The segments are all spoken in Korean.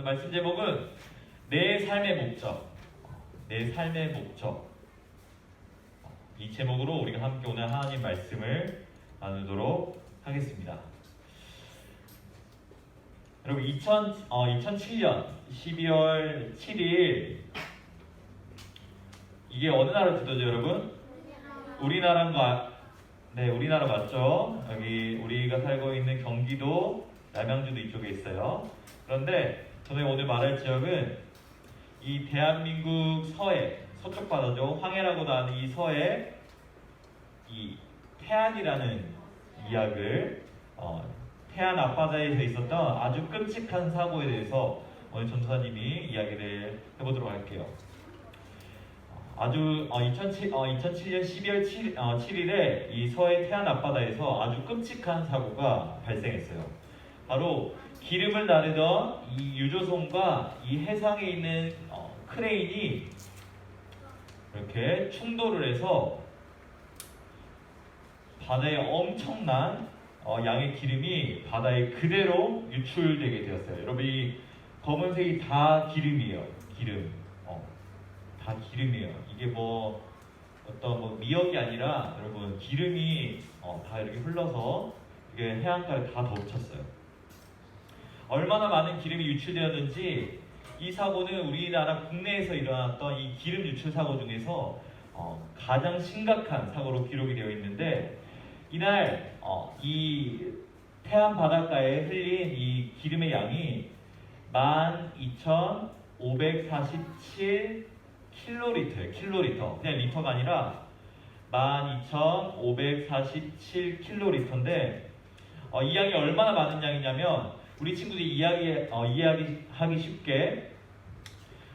오늘 말씀 제목은 내 삶의 목적. 내 삶의 목적. 이 제목으로 우리가 함께 오늘 하나님 말씀을 나누도록 하겠습니다. 여러분 2007년 12월 7일 이게 어느 나라 지도죠, 여러분? 우리나라인가? 네, 우리나라 맞죠? 여기 우리가 살고 있는 경기도 남양주도 이쪽에 있어요. 그런데 저는 오늘 말할 지역은 이 대한민국 서해, 서쪽 바다죠. 황해라고도 하는 이 서해, 이 태안이라는 이야기를 태안 앞바다에서 있었던 아주 끔찍한 사고에 대해서 오늘 전도사님이 이야기를 해보도록 할게요. 아주 2007년 12월 7일에 이 서해 태안 앞바다에서 아주 끔찍한 사고가 발생했어요. 바로 기름을 나르던 이 유조선과 이 해상에 있는 크레인이 이렇게 충돌을 해서 바다에 엄청난 양의 기름이 바다에 그대로 유출되게 되었어요. 여러분 이 검은색이 다 기름이에요. 기름. 다 기름이에요. 이게 어떤 미역이 아니라 여러분 기름이 다 이렇게 흘러서 이게 해안가를 다 덮쳤어요. 얼마나 많은 기름이 유출되었는지 이 사고는 우리나라 국내에서 일어났던 이 기름 유출 사고 중에서 가장 심각한 사고로 기록이 되어 있는데 이날 이 태안 바닷가에 흘린 이 기름의 양이 12,547 킬로리터예요. 그냥 리터가 아니라 12,547 킬로리터인데 이 양이 얼마나 많은 양이냐면 우리 친구들이 이해하기 쉽게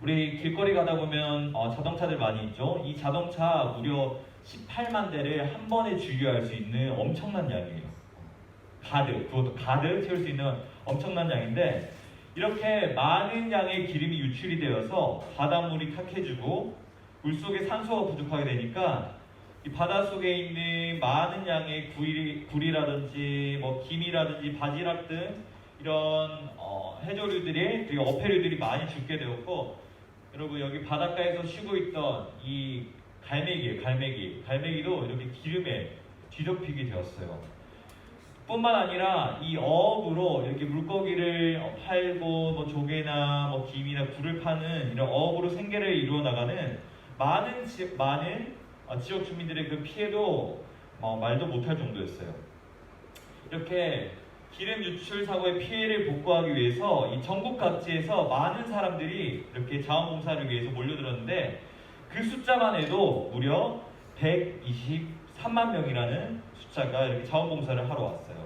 우리 길거리 가다 보면 자동차들 많이 있죠. 이 자동차 무려 18만 대를 한 번에 주유할 수 있는 엄청난 양이에요. 그것도 가득 채울 수 있는 엄청난 양인데 이렇게 많은 양의 기름이 유출이 되어서 바닷물이 탁해지고 물속에 산소가 부족하게 되니까 이 바닷속에 있는 많은 양의 구리라든지 김이라든지 바지락 등 이런 해조류들이 그리고 어패류들이 많이 죽게 되었고 여러분 여기 바닷가에서 쉬고 있던 이 갈매기도 이렇게 기름에 뒤덮이게 되었어요. 뿐만 아니라 이 어업으로 이렇게 물고기를 팔고 조개나 김이나 굴을 파는 이런 어업으로 생계를 이루어 나가는 많은 지역 주민들의 그 피해도 말도 못할 정도였어요. 이렇게 기름 유출 사고의 피해를 복구하기 위해서 이 전국 각지에서 많은 사람들이 이렇게 자원봉사를 위해서 몰려들었는데 그 숫자만 해도 무려 123만 명이라는 숫자가 이렇게 자원봉사를 하러 왔어요.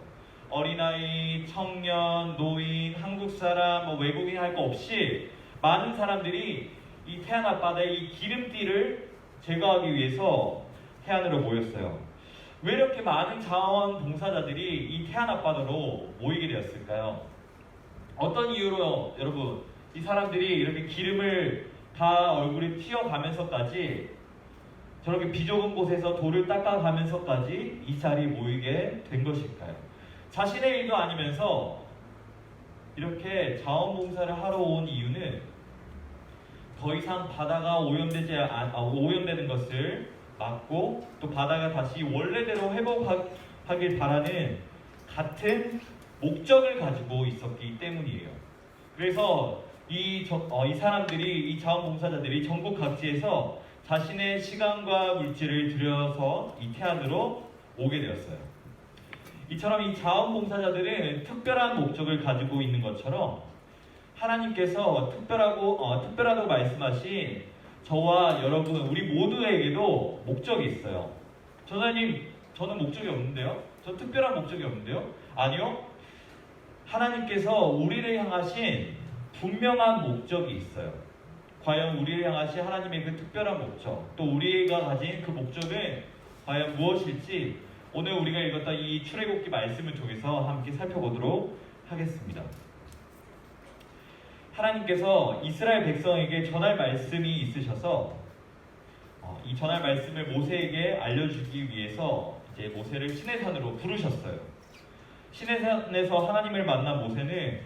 어린아이, 청년, 노인, 한국 사람, 외국인 할 거 없이 많은 사람들이 이 태안 앞바다의 이 기름띠를 제거하기 위해서 태안으로 모였어요. 왜 이렇게 많은 자원봉사자들이 이 태안 앞바다로 모이게 되었을까요? 어떤 이유로 여러분 이 사람들이 이렇게 기름을 다 얼굴에 튀어가면서까지 저렇게 비좁은 곳에서 돌을 닦아가면서까지 이 자리에 모이게 된 것일까요? 자신의 일도 아니면서 이렇게 자원봉사를 하러 온 이유는 더 이상 바다가 오염되는 것을 막고 또 바다가 다시 원래대로 회복하길 바라는 같은 목적을 가지고 있었기 때문이에요. 그래서 이 사람들이, 이 자원봉사자들이 전국 각지에서 자신의 시간과 물질을 들여서 이 태안으로 오게 되었어요. 이처럼 이 자원봉사자들은 특별한 목적을 가지고 있는 것처럼 하나님께서 특별하다고 말씀하신 저와 여러분, 우리 모두에게도 목적이 있어요. 전사님, 저는 목적이 없는데요? 저 특별한 목적이 없는데요? 아니요. 하나님께서 우리를 향하신 분명한 목적이 있어요. 과연 우리를 향하신 하나님의 그 특별한 목적, 또 우리가 가진 그 목적은 과연 무엇일지 오늘 우리가 읽었던 이 출애굽기 말씀을 통해서 함께 살펴보도록 하겠습니다. 하나님께서 이스라엘 백성에게 전할 말씀이 있으셔서 이 전할 말씀을 모세에게 알려주기 위해서 이제 모세를 시내산으로 부르셨어요. 시내산에서 하나님을 만난 모세는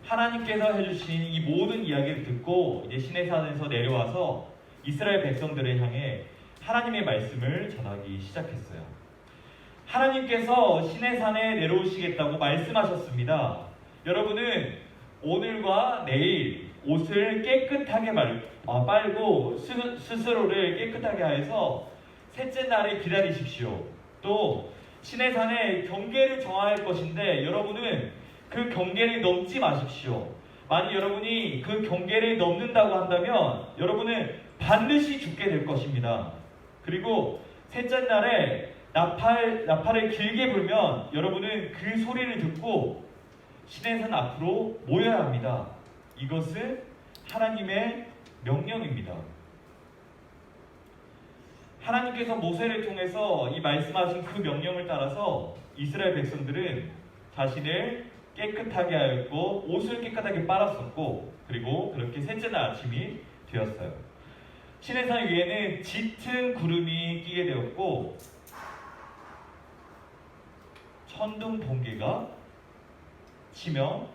하나님께서 해주신 이 모든 이야기를 듣고 이제 시내산에서 내려와서 이스라엘 백성들을 향해 하나님의 말씀을 전하기 시작했어요. 하나님께서 시내산에 내려오시겠다고 말씀하셨습니다. 여러분은 오늘과 내일 옷을 깨끗하게 빨고 스스로를 깨끗하게 해서 셋째 날을 기다리십시오. 또 시내산에 경계를 정할 것인데 여러분은 그 경계를 넘지 마십시오. 만약 여러분이 그 경계를 넘는다고 한다면 여러분은 반드시 죽게 될 것입니다. 그리고 셋째 날에 나팔을 길게 불면 여러분은 그 소리를 듣고 시내산 앞으로 모여야 합니다. 이것은 하나님의 명령입니다. 하나님께서 모세를 통해서 이 말씀하신 그 명령을 따라서 이스라엘 백성들은 자신을 깨끗하게 하였고 옷을 깨끗하게 빨았었고 그리고 그렇게 셋째 날 아침이 되었어요. 시내산 위에는 짙은 구름이 끼게 되었고 천둥 번개가 치며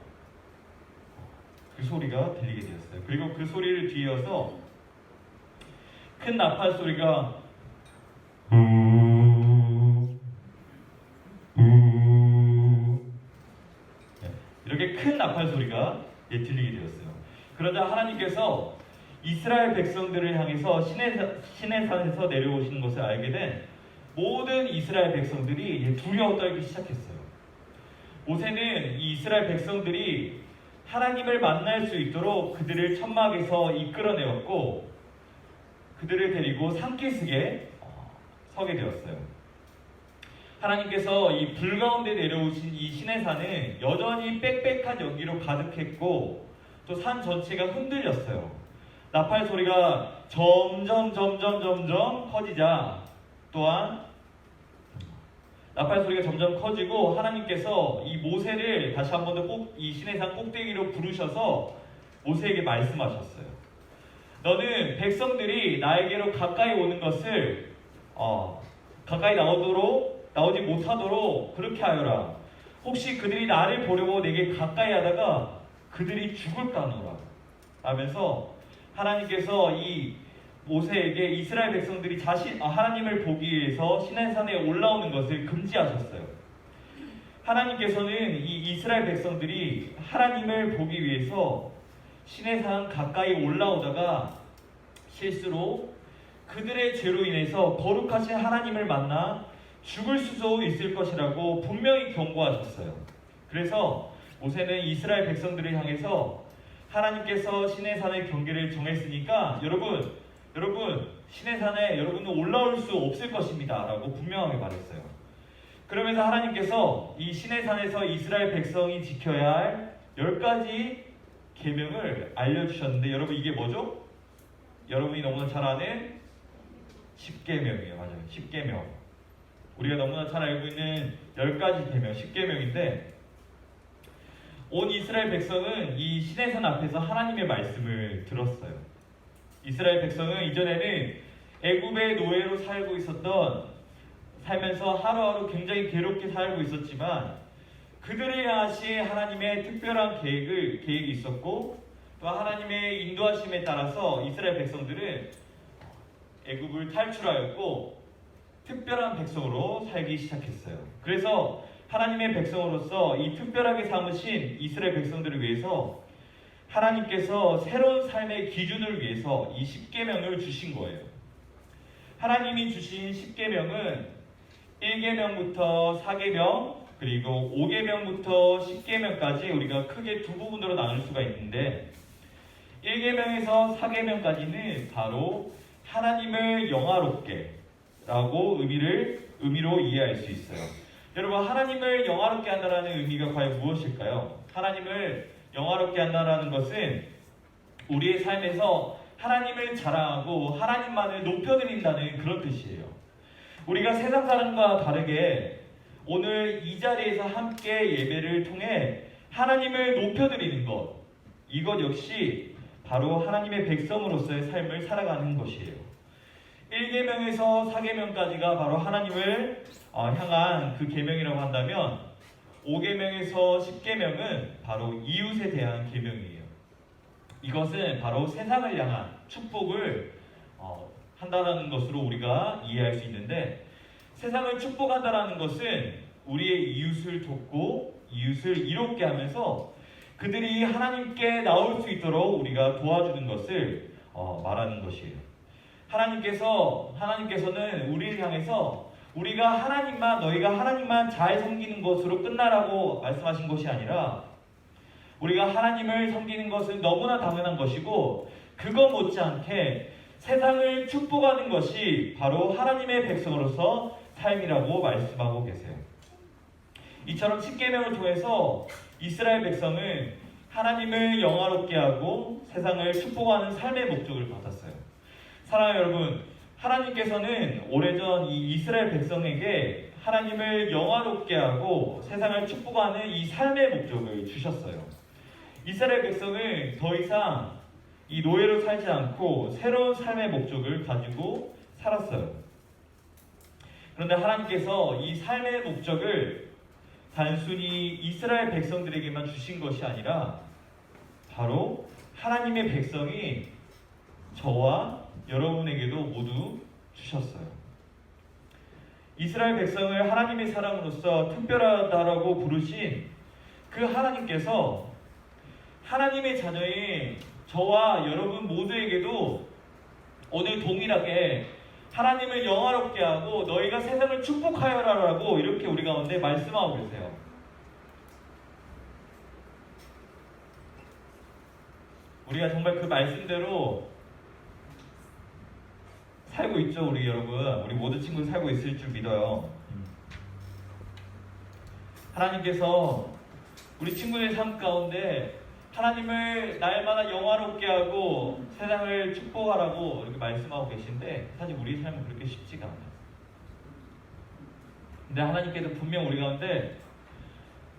그 소리가 들리게 되었어요. 그리고 그 소리를 뒤이어서 큰 나팔 소리가 이렇게 큰 나팔 소리가 들리게 되었어요. 그러자 하나님께서 이스라엘 백성들을 향해서 시내산에서 내려오시는 것을 알게 된 모든 이스라엘 백성들이 두려워 떨기 시작했어요. 모세는 이 이스라엘 백성들이 하나님을 만날 수 있도록 그들을 천막에서 이끌어내었고 그들을 데리고 산기슭에 서게 되었어요. 하나님께서 이 불 가운데 내려오신 이 시내산은 여전히 빽빽한 연기로 가득했고 또 산 전체가 흔들렸어요. 나팔 소리가 점점 커지자 또한 나팔 소리가 점점 커지고 하나님께서 이 모세를 다시 한 번 더 꼭 이 시내산 꼭대기로 부르셔서 모세에게 말씀하셨어요. 너는 백성들이 나에게로 가까이 오는 것을 가까이 나오지 못하도록 그렇게 하여라. 혹시 그들이 나를 보려고 내게 가까이 하다가 그들이 죽을까노라 하면서 하나님께서 이 모세에게 이스라엘 백성들이 하나님을 보기 위해서 시내산에 올라오는 것을 금지하셨어요. 하나님께서는 이 이스라엘 백성들이 하나님을 보기 위해서 시내산 가까이 올라오다가 실수로 그들의 죄로 인해서 거룩하신 하나님을 만나 죽을 수도 있을 것이라고 분명히 경고하셨어요. 그래서 모세는 이스라엘 백성들을 향해서 하나님께서 시내산의 경계를 정했으니까 여러분 시내산에 여러분은 올라올 수 없을 것입니다 라고 분명하게 말했어요. 그러면서 하나님께서 이 시내산에서 이스라엘 백성이 지켜야 할 10가지 계명을 알려주셨는데 여러분 이게 뭐죠? 여러분이 너무나 잘 아는 10계명이에요. 맞아요. 10계명. 우리가 너무나 잘 알고 있는 10가지 계명 10계명인데 온 이스라엘 백성은 이 시내산 앞에서 하나님의 말씀을 들었어요. 이스라엘 백성은 이전에는 애굽의 노예로 살면서 하루하루 굉장히 괴롭게 살고 있었지만 그들을 향하신 하나님의 특별한 계획이 있었고 또 하나님의 인도하심에 따라서 이스라엘 백성들은 애굽을 탈출하였고 특별한 백성으로 살기 시작했어요. 그래서 하나님의 백성으로서 이 특별하게 삼으신 이스라엘 백성들을 위해서 하나님께서 새로운 삶의 기준을 위해서 이 10계명을 주신 거예요. 하나님이 주신 10계명은 1계명부터 4계명 그리고 5계명부터 10계명까지 우리가 크게 두 부분으로 나눌 수가 있는데 1계명에서 4계명까지는 바로 하나님을 영화롭게 라고 의미로 이해할 수 있어요. 여러분 하나님을 영화롭게 한다는 의미가 과연 무엇일까요? 하나님을 영화롭게 한다는 것은 우리의 삶에서 하나님을 자랑하고 하나님만을 높여드린다는 그런 뜻이에요. 우리가 세상 사람과 다르게 오늘 이 자리에서 함께 예배를 통해 하나님을 높여드리는 것 이것 역시 바로 하나님의 백성으로서의 삶을 살아가는 것이에요. 1계명에서 4계명까지가 바로 하나님을 향한 그 계명이라고 한다면 5계명에서 10계명은 바로 이웃에 대한 계명이에요. 이것은 바로 세상을 향한 축복을 한다는 것으로 우리가 이해할 수 있는데, 세상을 축복한다는 것은 우리의 이웃을 돕고 이웃을 이롭게 하면서 그들이 하나님께 나올 수 있도록 우리가 도와주는 것을 말하는 것이에요. 하나님께서는 우리를 향해서 우리가 너희가 하나님만 잘 섬기는 것으로 끝나라고 말씀하신 것이 아니라, 우리가 하나님을 섬기는 것은 너무나 당연한 것이고, 그거 못지않게 세상을 축복하는 것이 바로 하나님의 백성으로서 삶이라고 말씀하고 계세요. 이처럼 10계명을 통해서 이스라엘 백성은 하나님을 영화롭게 하고 세상을 축복하는 삶의 목적을 받았어요. 사랑하는 여러분, 하나님께서는 오래전 이 이스라엘 백성에게 하나님을 영화롭게 하고 세상을 축복하는 이 삶의 목적을 주셨어요. 이스라엘 백성은 더 이상 이 노예로 살지 않고 새로운 삶의 목적을 가지고 살았어요. 그런데 하나님께서 이 삶의 목적을 단순히 이스라엘 백성들에게만 주신 것이 아니라 바로 하나님의 백성이 저와 여러분에게도 모두 주셨어요. 이스라엘 백성을 하나님의 사람으로서 특별하다라고 부르신 그 하나님께서 하나님의 자녀인 저와 여러분 모두에게도 오늘 동일하게 하나님을 영화롭게 하고 너희가 세상을 축복하여라라고 이렇게 우리 가운데 말씀하고 계세요. 우리가 정말 그 말씀대로 살고 있죠, 우리 여러분. 우리 모든 친구들 살고 있을 줄 믿어요. 하나님께서 우리 친구의 삶 가운데 하나님을 날마다 영화롭게 하고 세상을 축복하라고 이렇게 말씀하고 계신데, 사실 우리 삶은 그렇게 쉽지가 않아요. 근데 하나님께서 분명 우리 가운데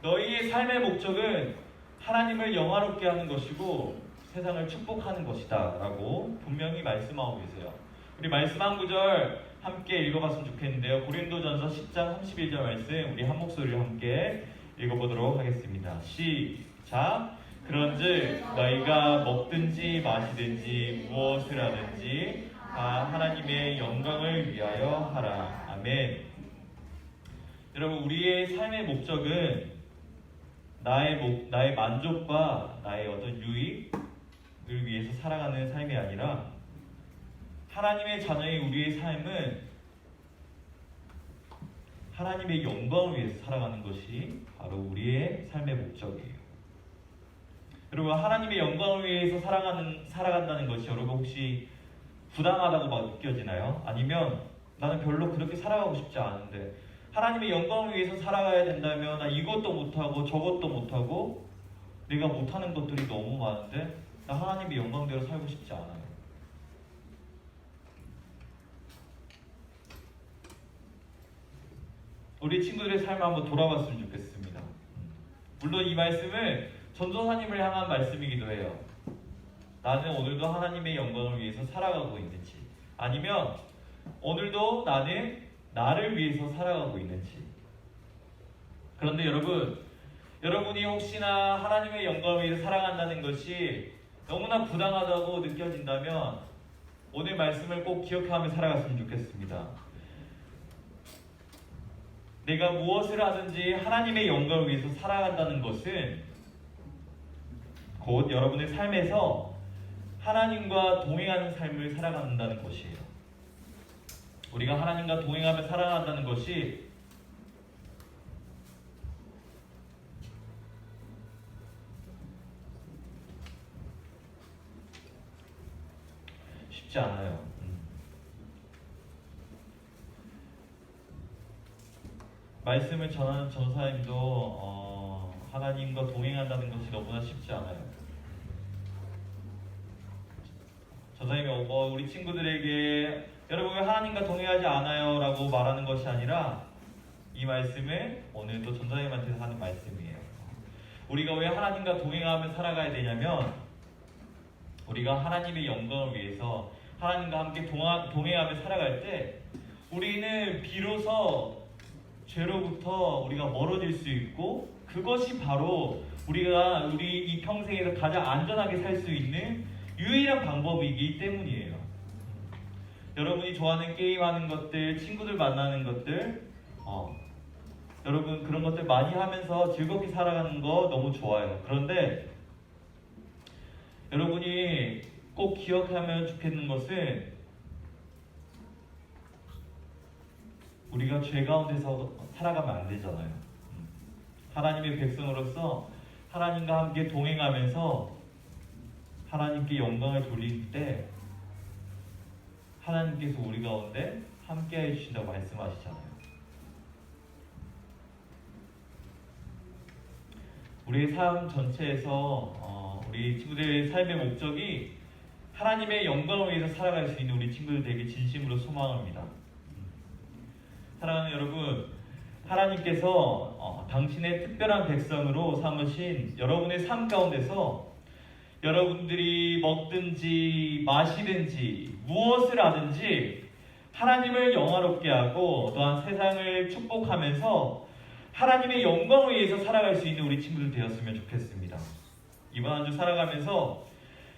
너희의 삶의 목적은 하나님을 영화롭게 하는 것이고 세상을 축복하는 것이다 라고 분명히 말씀하고 계세요. 우리 말씀 한 구절 함께 읽어봤으면 좋겠는데요. 고린도전서 10장 31절 말씀 우리 한 목소리로 함께 읽어보도록 하겠습니다. 시작. 그런즉 너희가 먹든지 마시든지 무엇을 하든지 다 하나님의 영광을 위하여 하라. 아멘. 여러분, 우리의 삶의 목적은 나의 만족과 나의 어떤 유익을 위해서 살아가는 삶이 아니라 하나님의 자녀인 우리의 삶은 하나님의 영광을 위해서 살아가는 것이 바로 우리의 삶의 목적이에요. 여러분, 하나님의 영광을 위해서 살아간다는 것이 여러분 혹시 부당하다고 막 느껴지나요? 아니면 나는 별로 그렇게 살아가고 싶지 않은데 하나님의 영광을 위해서 살아가야 된다면 나 이것도 못하고 저것도 못하고 내가 못하는 것들이 너무 많은데 나 하나님의 영광대로 살고 싶지 않아요. 우리 친구들의 삶을 한번 돌아봤으면 좋겠습니다. 물론 이 말씀은 전도사님을 향한 말씀이기도 해요. 나는 오늘도 하나님의 영광을 위해서 살아가고 있는지, 아니면 오늘도 나는 나를 위해서 살아가고 있는지. 그런데 여러분이 혹시나 하나님의 영광을 위해서 살아간다는 것이 너무나 부당하다고 느껴진다면 오늘 말씀을 꼭 기억하며 살아갔으면 좋겠습니다. 내가 무엇을 하든지 하나님의 영광을 위해서 살아간다는 것은 곧 여러분의 삶에서 하나님과 동행하는 삶을 살아간다는 것이에요. 우리가 하나님과 동행하며 살아간다는 것이 쉽지 않아요. 말씀을 전하는 전사님도 하나님과 동행한다는 것이 너무나 쉽지 않아요. 전사님이 우리 친구들에게 여러분 왜 하나님과 동행하지 않아요? 라고 말하는 것이 아니라 이 말씀은 오늘도 전사님한테서 하는 말씀이에요. 우리가 왜 하나님과 동행하며 살아가야 되냐면 우리가 하나님의 영광을 위해서 하나님과 함께 동행하며 살아갈 때 우리는 비로소 죄로부터 우리가 멀어질 수 있고, 그것이 바로 우리 이 평생에서 가장 안전하게 살 수 있는 유일한 방법이기 때문이에요. 여러분이 좋아하는 게임하는 것들, 친구들 만나는 것들, 여러분 그런 것들 많이 하면서 즐겁게 살아가는 거 너무 좋아요. 그런데 여러분이 꼭 기억하면 좋겠는 것은, 우리가 죄 가운데서 살아가면 안 되잖아요. 하나님의 백성으로서 하나님과 함께 동행하면서 하나님께 영광을 돌릴 때 하나님께서 우리 가운데 함께 해주신다고 말씀하시잖아요. 우리의 삶 전체에서 우리 친구들의 삶의 목적이 하나님의 영광을 위해서 살아갈 수 있는 우리 친구들 되게 진심으로 소망합니다. 사랑하는 여러분, 하나님께서 당신의 특별한 백성으로 삼으신 여러분의 삶 가운데서 여러분들이 먹든지 마시든지 무엇을 하든지 하나님을 영화롭게 하고 또한 세상을 축복하면서 하나님의 영광을 위해서 살아갈 수 있는 우리 친구들 되었으면 좋겠습니다. 이번 한 주 살아가면서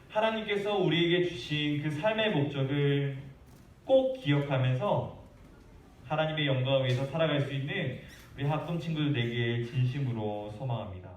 하나님께서 우리에게 주신 그 삶의 목적을 꼭 기억하면서 하나님의 영광을 위해서 살아갈 수 있는 우리 학동 친구들 되기를 진심으로 소망합니다.